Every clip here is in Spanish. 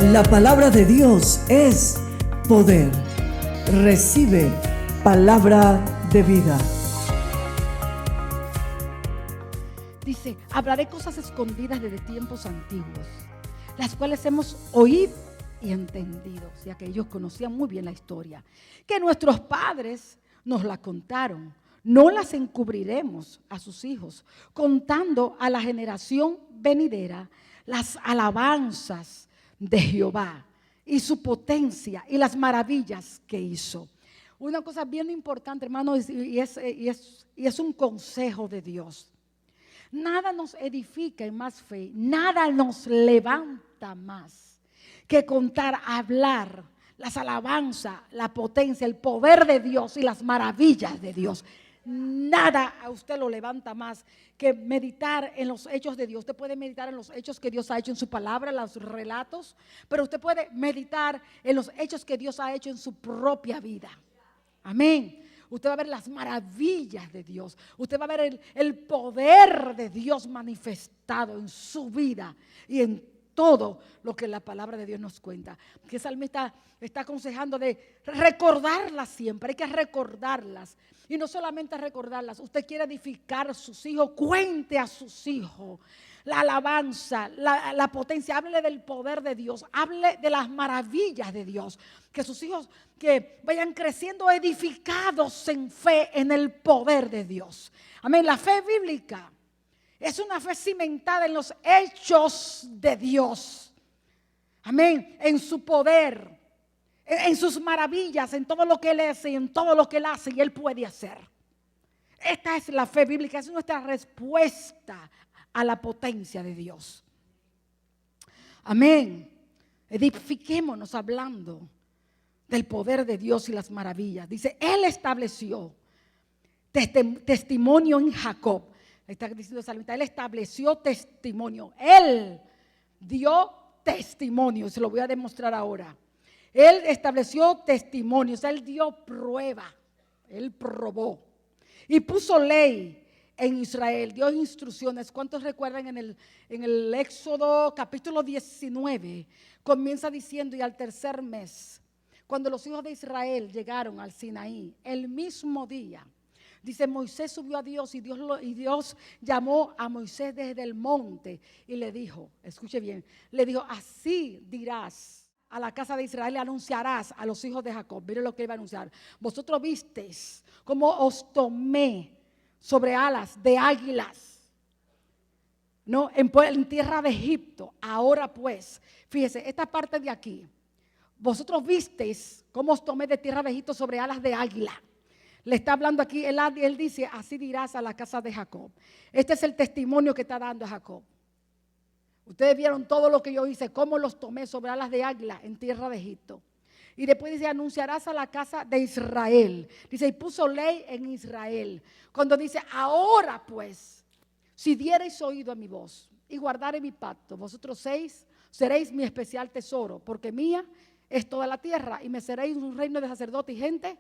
La palabra de Dios es poder. Recibe palabra de vida. Dice, hablaré cosas escondidas desde tiempos antiguos, las cuales hemos oído y entendido. O sea que ellos conocían muy bien la historia, que nuestros padres nos la contaron. No las encubriremos a sus hijos, contando a la generación venidera las alabanzas de Jehová y su potencia y las maravillas que hizo. Una cosa bien importante, hermano, y es un consejo de Dios. Nada nos edifica en más fe, nada nos levanta más que contar, hablar las alabanzas, la potencia, el poder de Dios y las maravillas de Dios. Nada a usted lo levanta más que meditar en los hechos de Dios. Usted puede meditar en los hechos que Dios ha hecho en su palabra, los relatos, pero usted puede meditar en los hechos que Dios ha hecho en su propia vida. Amén. Usted va a ver las maravillas de Dios. Usted va a ver el poder de Dios manifestado en su vida y en todo lo que la palabra de Dios nos cuenta. Que el salmista está aconsejando de recordarlas siempre. Hay que recordarlas. Y no solamente recordarlas. Usted quiere edificar a sus hijos. Cuente a sus hijos la alabanza, la potencia. Háblele del poder de Dios. Hable de las maravillas de Dios. Que sus hijos que vayan creciendo edificados en fe en el poder de Dios. Amén. La fe bíblica es una fe cimentada en los hechos de Dios. Amén. En su poder, en sus maravillas, en todo lo que Él hace, en todo lo que Él hace y Él puede hacer. Esta es la fe bíblica, es nuestra respuesta a la potencia de Dios. Amén. Edifiquémonos hablando del poder de Dios y las maravillas. Dice, Él estableció testimonio en Jacob. Está diciendo el salmista, Él estableció testimonio. Él dio testimonio. Se lo voy a demostrar ahora. Él estableció testimonio. O sea, Él dio prueba. Él probó. Y puso ley en Israel. Dio instrucciones. ¿Cuántos recuerdan en el Éxodo capítulo 19? Comienza diciendo, y al tercer mes, cuando los hijos de Israel llegaron al Sinaí, el mismo día, dice, Moisés subió a Dios y Dios llamó a Moisés desde el monte y le dijo, escuche bien, le dijo, así dirás a la casa de Israel y anunciarás a los hijos de Jacob. Mire lo que iba a anunciar. Vosotros visteis cómo os tomé sobre alas de águilas, ¿no? En tierra de Egipto. Ahora pues, fíjese, esta parte de aquí. Vosotros visteis cómo os tomé de tierra de Egipto sobre alas de águila. Le está hablando aquí, él dice, así dirás a la casa de Jacob. Este es el testimonio que está dando a Jacob. Ustedes vieron todo lo que yo hice, cómo los tomé sobre alas de águila en tierra de Egipto. Y después dice, anunciarás a la casa de Israel. Dice, y puso ley en Israel. Cuando dice, ahora pues, si diereis oído a mi voz y guardaré mi pacto, vosotros seréis mi especial tesoro, porque mía es toda la tierra y me seréis un reino de sacerdotes y gente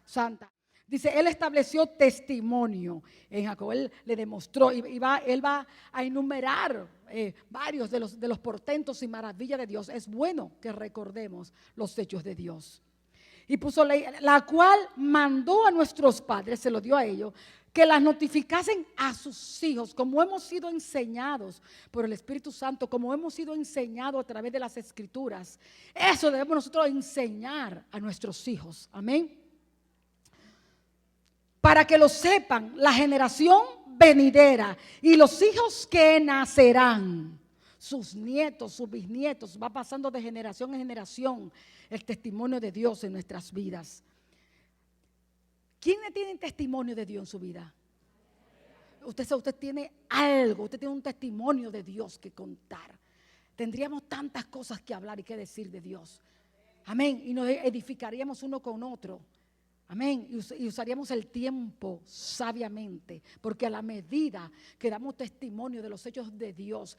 santa. Dice, Él estableció testimonio en Jacob. Él le demostró y Él va a enumerar varios de los portentos y maravillas de Dios. Es bueno que recordemos los hechos de Dios. Y puso ley, la cual mandó a nuestros padres, se lo dio a ellos, que las notificasen a sus hijos, como hemos sido enseñados por el Espíritu Santo, como hemos sido enseñados a través de las Escrituras. Eso debemos nosotros enseñar a nuestros hijos. Amén. Para que lo sepan la generación venidera y los hijos que nacerán, sus nietos, sus bisnietos, va pasando de generación en generación el testimonio de Dios en nuestras vidas. ¿Quiénes tienen testimonio de Dios en su vida? Usted tiene algo, usted tiene un testimonio de Dios que contar. Tendríamos tantas cosas que hablar y que decir de Dios. Amén. Y nos edificaríamos uno con otro. Amén. Y usaríamos el tiempo sabiamente, porque a la medida que damos testimonio de los hechos de Dios,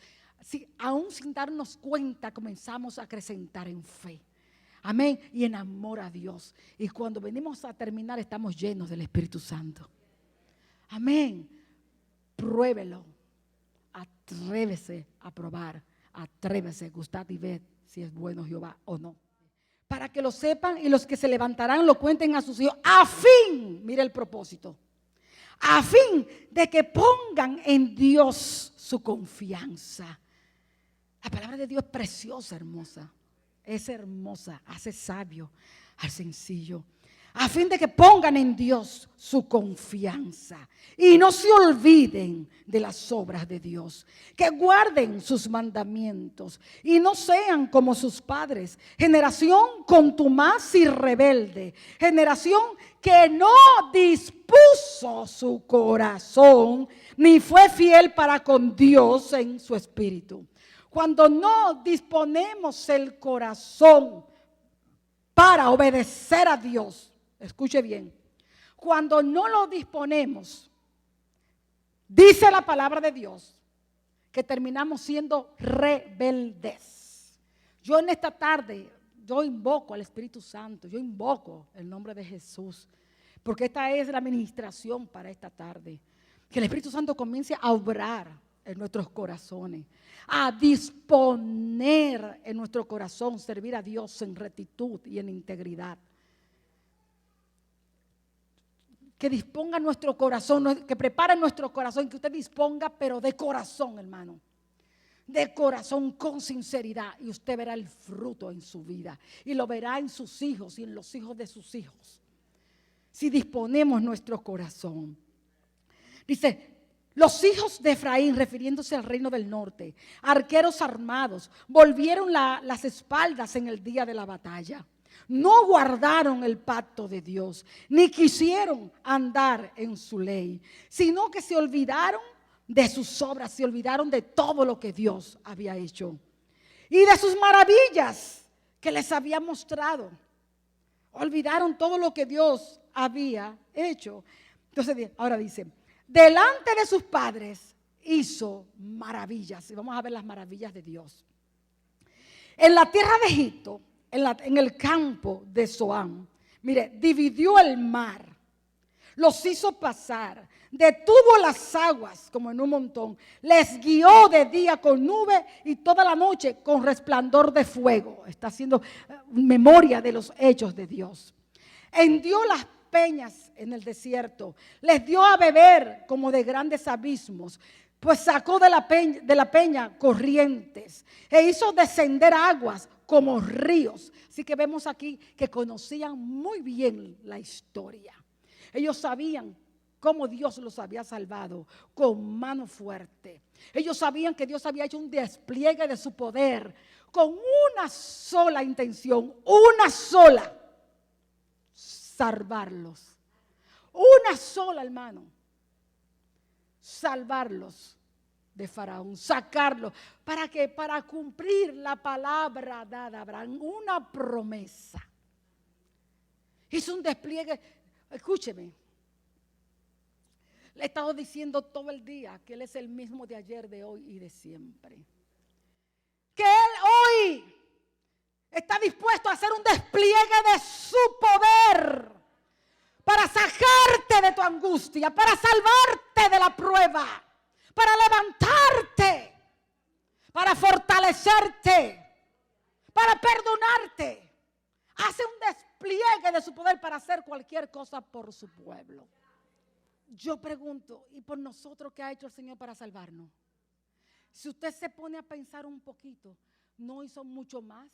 aún sin darnos cuenta, comenzamos a acrecentar en fe. Amén. Y en amor a Dios. Y cuando venimos a terminar, estamos llenos del Espíritu Santo. Amén. Pruébelo. Atrévese a probar. Atrévese, gustad y ved si es bueno Jehová o no. Para que lo sepan y los que se levantarán lo cuenten a sus hijos, a fin, mire el propósito, a fin de que pongan en Dios su confianza. La palabra de Dios es preciosa, hermosa. Es hermosa, hace sabio al sencillo. A fin de que pongan en Dios su confianza y no se olviden de las obras de Dios, que guarden sus mandamientos y no sean como sus padres, generación contumaz y rebelde, generación que no dispuso su corazón ni fue fiel para con Dios en su espíritu. Cuando no disponemos el corazón para obedecer a Dios, escuche bien, cuando no lo disponemos, dice la palabra de Dios que terminamos siendo rebeldes. Yo en esta tarde, yo invoco al Espíritu Santo, yo invoco el nombre de Jesús, porque esta es la administración para esta tarde. Que el Espíritu Santo comience a obrar en nuestros corazones, a disponer en nuestro corazón, servir a Dios en rectitud y en integridad. Que disponga nuestro corazón, que prepare nuestro corazón, que usted disponga, pero de corazón, hermano. De corazón, con sinceridad, y usted verá el fruto en su vida. Y lo verá en sus hijos y en los hijos de sus hijos. Si disponemos nuestro corazón. Dice, los hijos de Efraín, refiriéndose al reino del norte, arqueros armados, volvieron las espaldas en el día de la batalla. No guardaron el pacto de Dios, ni quisieron andar en su ley, sino que se olvidaron de sus obras, se olvidaron de todo lo que Dios había hecho y de sus maravillas que les había mostrado. Olvidaron todo lo que Dios había hecho. Entonces, ahora dice, delante de sus padres hizo maravillas. Y vamos a ver las maravillas de Dios. En la tierra de Egipto, en el campo de Zoán, mire, dividió el mar, los hizo pasar, detuvo las aguas como en un montón, les guió de día con nube y toda la noche con resplandor de fuego. Está haciendo memoria de los hechos de Dios. Hendió las peñas en el desierto, les dio a beber como de grandes abismos, pues sacó de la peña corrientes e hizo descender aguas como ríos. Así que vemos aquí que conocían muy bien la historia. Ellos sabían cómo Dios los había salvado con mano fuerte. Ellos sabían que Dios había hecho un despliegue de su poder con una sola intención, una sola: salvarlos. Una sola, hermano. Salvarlos de Faraón, sacarlos. ¿Para qué? Para cumplir la palabra dada a Abraham, una promesa. Hizo un despliegue. Escúcheme. Le he estado diciendo todo el día que Él es el mismo de ayer, de hoy y de siempre. Que Él hoy está dispuesto a hacer un despliegue de su poder para sacarte de tu angustia, para salvarte de la prueba, para levantarte, para fortalecerte, para perdonarte. Hace un despliegue de su poder para hacer cualquier cosa por su pueblo. Yo pregunto, ¿y por nosotros qué ha hecho el Señor para salvarnos? Si usted se pone a pensar un poquito, ¿no hizo mucho más?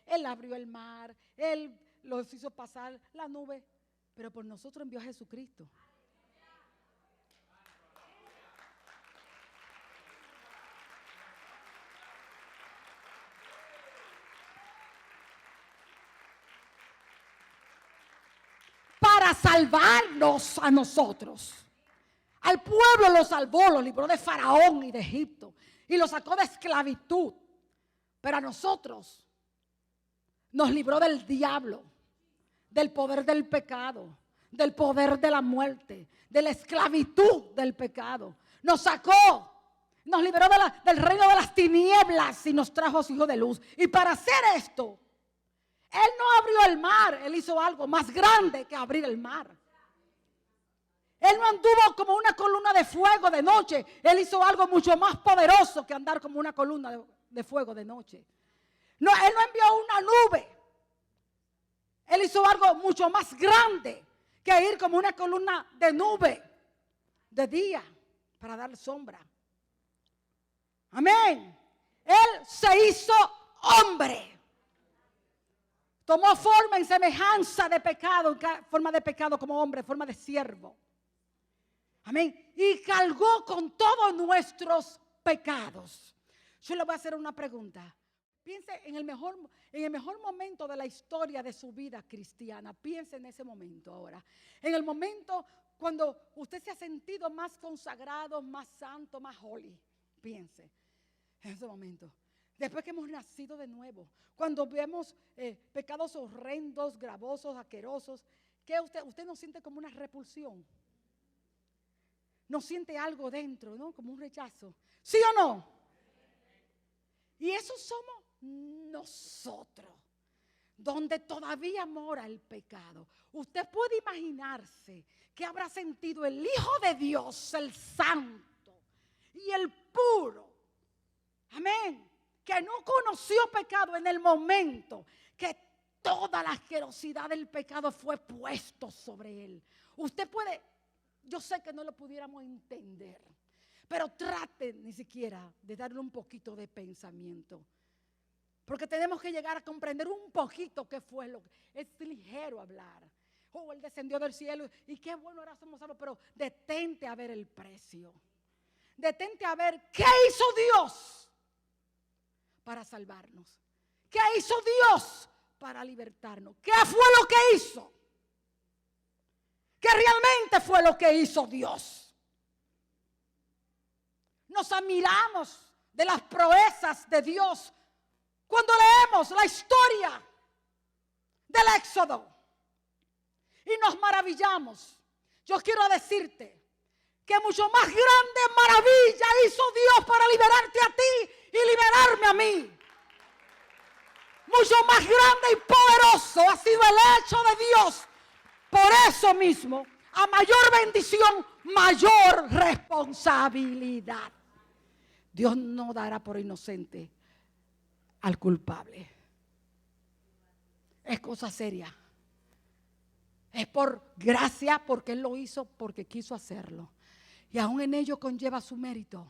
Él abrió el mar, Él los hizo pasar la nube, pero por nosotros envió a Jesucristo. Para salvarnos a nosotros. Al pueblo lo salvó, lo libró de Faraón y de Egipto y lo sacó de esclavitud. Pero a nosotros nos libró del diablo, del poder del pecado, del poder de la muerte, de la esclavitud del pecado. Nos sacó, nos liberó del reino de las tinieblas y nos trajo a su Hijo de luz. Y para hacer esto, Él no abrió el mar, Él hizo algo más grande que abrir el mar. Él no anduvo como una columna de fuego de noche. Él hizo algo mucho más poderoso que andar como una columna de fuego de noche. No, Él no envió una nube. Él hizo algo mucho más grande que ir como una columna de nube de día para dar sombra. Amén. Él se hizo hombre. Tomó forma en semejanza de pecado, forma de pecado como hombre, forma de siervo. Amén. Y cargó con todos nuestros pecados. Yo le voy a hacer una pregunta. Piense en el mejor momento de la historia de su vida cristiana. Piense en ese momento ahora. En el momento cuando usted se ha sentido más consagrado, más santo, más holy. Piense en ese momento. Después que hemos nacido de nuevo. Cuando vemos pecados horrendos, gravosos, asquerosos. ¿Qué usted no siente como una repulsión? ¿No siente algo dentro, no? Como un rechazo. ¿Sí o no? Y eso somos nosotros, donde todavía mora el pecado. Usted puede imaginarse que habrá sentido el Hijo de Dios, el Santo y el puro. Amén. Que no conoció pecado en el momento que toda la asquerosidad del pecado fue puesto sobre él. Usted puede, yo sé que no lo pudiéramos entender, pero trate ni siquiera de darle un poquito de pensamiento. Porque tenemos que llegar a comprender un poquito qué fue lo que es ligero hablar. Oh, Él descendió del cielo y qué bueno ahora somos salvos, pero detente a ver el precio. Detente a ver qué hizo Dios para salvarnos. ¿Qué hizo Dios para libertarnos? ¿Qué fue lo que hizo? ¿Qué realmente fue lo que hizo Dios? Nos admiramos de las proezas de Dios cuando leemos la historia del Éxodo y nos maravillamos. Yo quiero decirte que mucho más grande maravilla hizo Dios para liberarte a ti y liberarme a mí. Mucho más grande y poderoso ha sido el hecho de Dios. Por eso mismo, a mayor bendición, mayor responsabilidad. Dios no dará por inocente al culpable. Es cosa seria. Es por gracia, porque Él lo hizo, porque quiso hacerlo. Y aún en ello conlleva su mérito,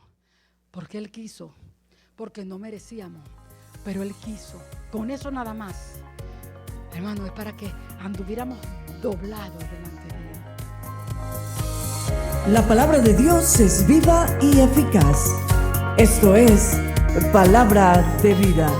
porque Él quiso, porque no merecíamos, pero Él quiso. Con eso nada más, hermano, es para que anduviéramos doblados delante de Él. La palabra de Dios es viva y eficaz. Esto es palabra de vida.